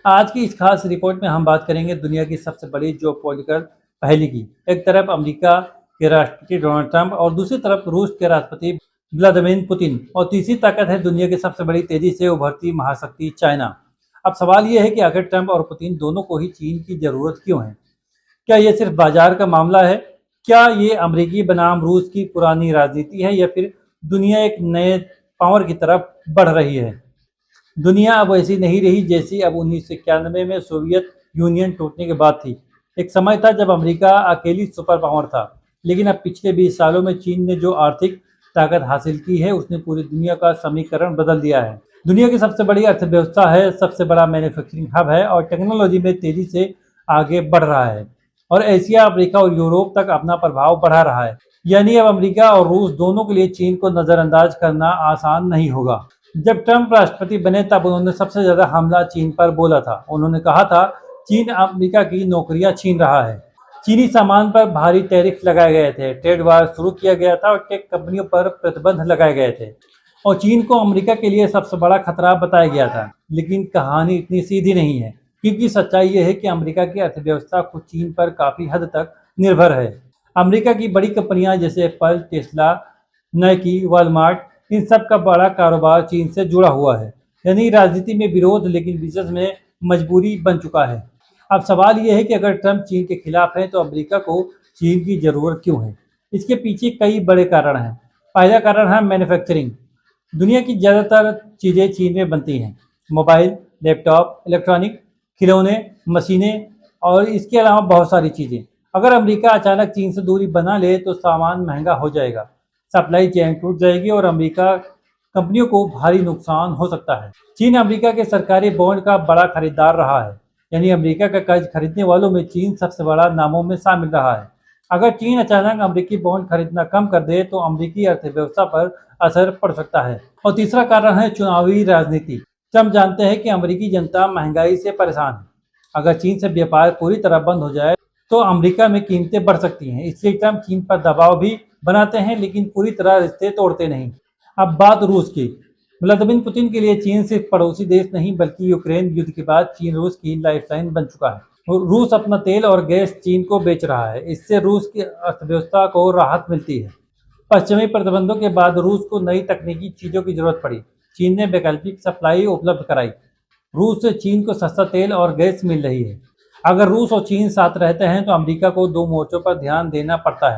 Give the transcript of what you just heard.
आज की इस खास रिपोर्ट में हम बात करेंगे दुनिया की सबसे बड़ी जियोपॉलिटिकल पहेली की। एक तरफ अमेरिका के राष्ट्रपति डोनाल्ड ट्रंप और दूसरी तरफ रूस के राष्ट्रपति व्लादिमीर पुतिन और तीसरी ताकत है दुनिया की सबसे बड़ी तेजी से उभरती महाशक्ति चाइना। अब सवाल यह है कि आखिर ट्रंप और पुतिन दोनों को ही चीन की जरूरत क्यों है? क्या ये सिर्फ बाजार का मामला है? क्या ये अमेरिकी बनाम रूस की पुरानी राजनीति है या फिर दुनिया एक नए पावर की तरफ बढ़ रही है? दुनिया अब ऐसी नहीं रही जैसी अब 1991 में सोवियत यूनियन टूटने के बाद थी। एक समय था जब अमेरिका अकेली सुपर पावर था, लेकिन अब पिछले 20 सालों में चीन ने जो आर्थिक ताकत हासिल की है उसने पूरी दुनिया का समीकरण बदल दिया है। दुनिया की सबसे बड़ी अर्थव्यवस्था है, सबसे बड़ा मैन्युफैक्चरिंग हब है और टेक्नोलॉजी में तेजी से आगे बढ़ रहा है और एशिया, अफ्रीका और यूरोप तक अपना प्रभाव बढ़ा रहा है। यानी अब अमेरिका और रूस दोनों के लिए चीन को नज़रअंदाज करना आसान नहीं होगा। जब ट्रंप राष्ट्रपति बने तब उन्होंने सबसे ज्यादा हमला चीन पर बोला था। उन्होंने कहा था, चीन अमेरिका की नौकरियां छीन रहा है। चीनी सामान पर भारी टैरिफ लगाए गए थे, ट्रेड वार शुरू किया गया था और टेक कंपनियों पर प्रतिबंध लगाए गए थे और चीन को अमेरिका के लिए सबसे बड़ा खतरा बताया गया था। लेकिन कहानी इतनी सीधी नहीं है, क्योंकि सच्चाई यह है कि अमेरिका की अर्थव्यवस्था खुद चीन पर काफी हद तक निर्भर है। अमेरिका की बड़ी कंपनियां जैसे एप्पल, टेस्ला, नाइकी, वॉलमार्ट, इन सब का बड़ा कारोबार चीन से जुड़ा हुआ है। यानी राजनीति में विरोध लेकिन बिजनेस में मजबूरी बन चुका है। अब सवाल यह है कि अगर ट्रंप चीन के खिलाफ है तो अमेरिका को चीन की जरूरत क्यों है? इसके पीछे कई बड़े कारण हैं। पहला कारण है मैन्युफैक्चरिंग। दुनिया की ज़्यादातर चीज़ें चीन में बनती हैं। मोबाइल, लैपटॉप, इलेक्ट्रॉनिक, खिलौने, मशीनें और इसके अलावा बहुत सारी चीज़ें। अगर अमेरिका अचानक चीन से दूरी बना ले तो सामान महंगा हो जाएगा, सप्लाई चेन टूट जाएगी और अमेरिका कंपनियों को भारी नुकसान हो सकता है। चीन अमेरिका के सरकारी बॉन्ड का बड़ा खरीदार रहा है, यानी अमेरिका का कर्ज खरीदने वालों में चीन सबसे बड़ा नामों में शामिल रहा है। अगर चीन अचानक अमेरिकी बॉन्ड खरीदना कम कर दे तो अमेरिकी अर्थव्यवस्था पर असर पड़ सकता है। और तीसरा कारण है चुनावी राजनीति। ट्रंप जानते हैं कि अमेरिकी जनता महंगाई से परेशान है। अगर चीन से व्यापार पूरी तरह बंद हो जाए तो अमेरिका में कीमतें बढ़ सकती हैं, इसलिए ट्रंप चीन पर दबाव भी बनाते हैं लेकिन पूरी तरह रिश्ते तोड़ते नहीं। अब बात रूस की। व्लादिमीर पुतिन के लिए चीन सिर्फ पड़ोसी देश नहीं बल्कि यूक्रेन युद्ध के बाद चीन रूस की लाइफलाइन बन चुका है। रूस अपना तेल और गैस चीन को बेच रहा है, इससे रूस की अर्थव्यवस्था को राहत मिलती है। पश्चिमी प्रतिबंधों के बाद रूस को नई तकनीकी चीजों की जरूरत पड़ी। चीन ने वैकल्पिक सप्लाई उपलब्ध कराई। रूस से चीन को सस्ता तेल और गैस मिल रही है। अगर रूस और चीन साथ रहते हैं तो अमेरिका को दो मोर्चों पर ध्यान देना पड़ता है।